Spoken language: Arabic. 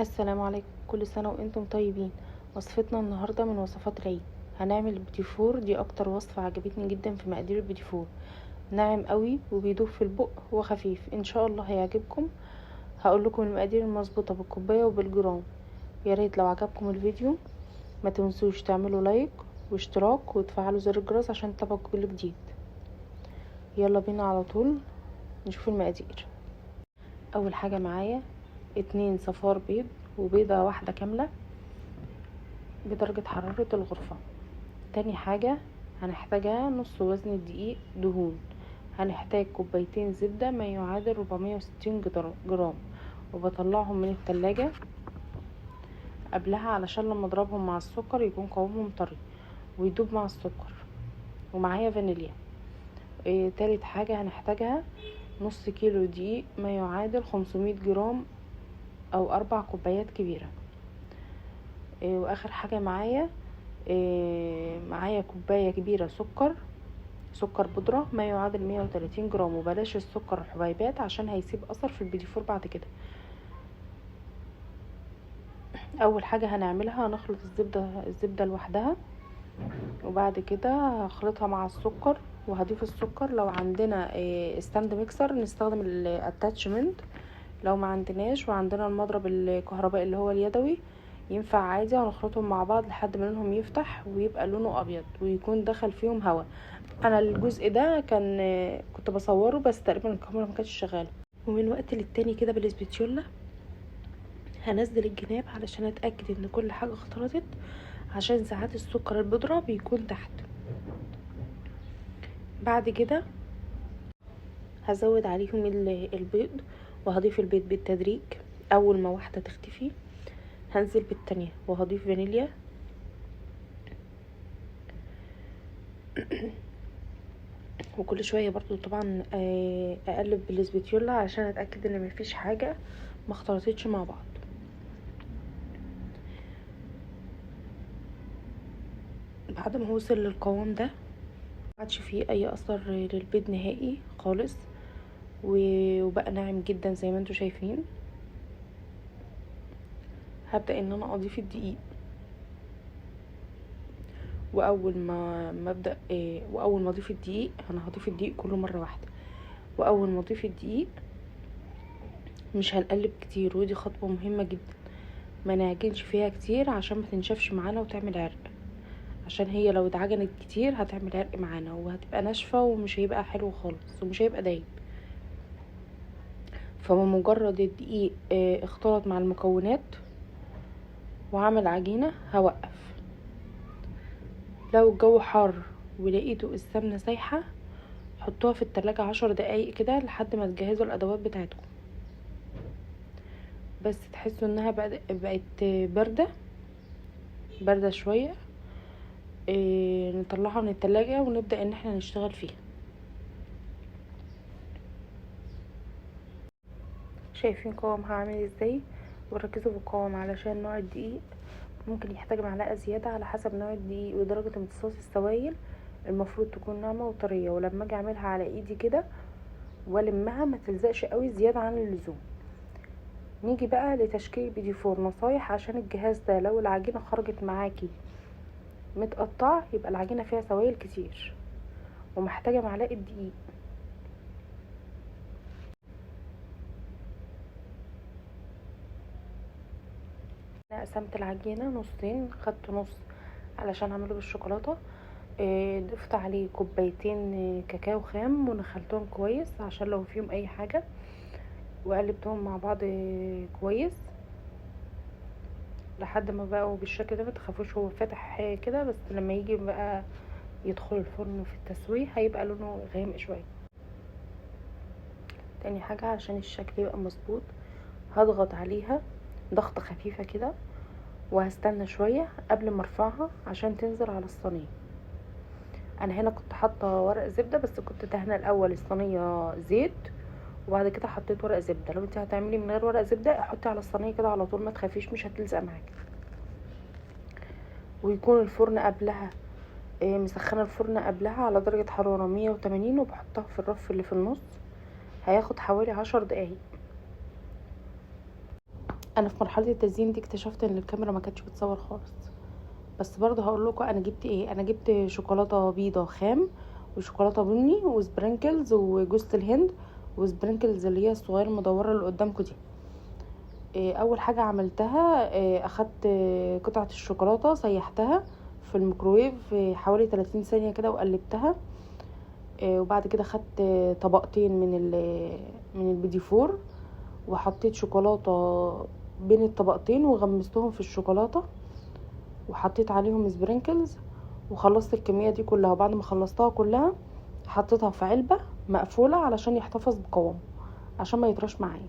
السلام عليكم، كل سنة وانتم طيبين. وصفتنا النهاردة من وصفات العيد. هنعمل البيتي فور. دي اكتر وصفة عجبتني جدا في مقادير البيتي فور. ناعم قوي وبيدوب في البق وخفيف، ان شاء الله هيعجبكم. هقول لكم المقادير المظبوطة بالكوباية وبالجرام. يا ريت لو عجبكم الفيديو ما تنسوش تعملوا لايك واشتراك وتفعلوا زر الجرس عشان تتابعوا كل جديد. يلا بينا على طول نشوف المقادير. اول حاجة معايا 2 صفار بيض وبيضة واحدة كاملة بدرجة حرارة الغرفة. تاني حاجة هنحتاجها نص وزن الدقيق دهون. هنحتاج كوبايتين زبدة ما يعادل 460 جرام، وبطلعهم من التلاجة قبلها علشان لما اضربهم مع السكر يكون قوامهم طري ويدوب مع السكر. ومعايا فانيليا. تالت حاجة هنحتاجها نص كيلو دقيق ما يعادل 500 جرام او 4 كوبايات كبيرة. واخر حاجة معايا كوباية كبيرة سكر بودرة ما يعادل 130 جرام، وبلاش السكر الحبيبات عشان هيسيب اثر في البيديفور بعد كده. اول حاجة هنعملها هنخلط الزبدة لوحدها، وبعد كده هخلطها مع السكر وهضيف السكر. لو عندنا ستاند ميكسر نستخدم الاتاتشمنت، لو ما عندناش وعندنا المضرب الكهربائي اللي هو اليدوي ينفع عادي. هنخلطهم مع بعض لحد ما لونهم يفتح ويبقى لونه ابيض ويكون دخل فيهم هواء. انا الجزء ده كنت بصوره بس تقريبا الكاميرا ما كانتش شغاله. ومن وقت للتاني كده بالاسبيتيولا هنزل الجناب علشان اتاكد ان كل حاجه اختلطت، عشان ساعات السكر البودره بيكون تحت. بعد كده هزود عليهم البيض، وهضيف البيض بالتدريج. اول ما واحده تختفي هنزل بالتانية وهضيف فانيليا وكل شويه برضو طبعا اقلب بالاسبيتيولا عشان اتاكد ان مفيش حاجه ما اختلطتش مع بعض. بعد ما وصل للقوام ده معادش فيه اي اثر للبيض نهائي خالص، وبقى ناعم جدا زي ما انتوا شايفين. هبدأ ان انا اضيف الدقيق، واول ما اضيف الدقيق انا هضيف الدقيق كله مره واحده. واول ما اضيف الدقيق مش هنقلب كتير، ودي خطوه مهمه جدا. ما نعجنش فيها كتير عشان ما تنشفش معانا وتعمل عرق، عشان هي لو اتعجنت كتير هتعمل عرق معانا وهتبقى ناشفه ومش هيبقى حلو خالص ومش هيبقى دايب. فبمجرد الدقيق اختلط مع المكونات وعمل عجينه هوقف. لو الجو حار ولقيتوا السمنه سايحه حطوها في التلاجة 10 دقايق كده لحد ما تجهزوا الادوات بتاعتكم، بس تحسوا انها بقت باردة شوية. نطلعها من التلاجة ونبدأ ان احنا نشتغل فيها. شايفين قوامها عامل ازاي؟ وركزوا في القوام علشان نوع الدقيق ممكن يحتاج معلقة زيادة على حسب نوع الدقيق ودرجة امتصاص السوائل. المفروض تكون ناعمة وطرية، ولما اجي اعملها على ايدي كده والمها ما تلزقش قوي زيادة عن اللزوم. نيجي بقى لتشكيل بيدي فور. نصايح عشان الجهاز ده، لو العجينة خرجت معاكي متقطعة يبقى العجينة فيها سوائل كتير ومحتاجة معلقة دقيق. انا قسمت العجينة نصين، خدت نص علشان اعمله بالشوكولاتة. ضفت عليه كوبايتين كاكاو خام ونخلتهم كويس عشان لو فيهم اي حاجة، وقلبتهم مع بعض كويس لحد ما بقوا بالشكل ده. متخافوش هو فاتح كده، بس لما يجي بقى يدخل الفرن في التسوية هيبقى لونه غامق شوية. تاني حاجة عشان الشكل يبقى مظبوط هضغط عليها ضغطة خفيفة كده، وهستنى شوية قبل ما ارفعها عشان تنزل على الصينية. انا هنا كنت حاطة ورق زبدة، بس كنت دهنة الاول الصينية زيت وبعد كده حطيت ورق زبدة. لو انت هتعملي من غير ورق زبدة حطي على الصينية كده على طول، ما تخافيش مش هتلزق معاكي. ويكون الفرن قبلها مسخنة الفرن قبلها على درجة حرارة 180، وبحطها في الرف اللي في النص. هياخد حوالي 10 دقايق. انا في مرحله التزيين دي اكتشفت ان الكاميرا ما كانتش بتصور خالص. بس برضه هقول لكم انا جبت ايه. انا جبت شوكولاته بيضه خام، وشوكولاته بني، وسبرينكلز، وجوز الهند، وسبرينكلز اللي هي الصغيره المدوره اللي قدامكم دي. اول حاجه عملتها اخدت قطعه الشوكولاته سيحتها في الميكروويف حوالي 30 ثانيه كده وقلبتها. وبعد كده خدت طبقتين من البيديفور، وحطيت شوكولاته بين الطبقتين وغمستهم في الشوكولاته، وحطيت عليهم سبرينكلز، وخلصت الكميه دي كلها. وبعد ما خلصتها كلها حطيتها في علبه مقفوله علشان يحتفظ بقوامه، عشان ما يطرش معايا.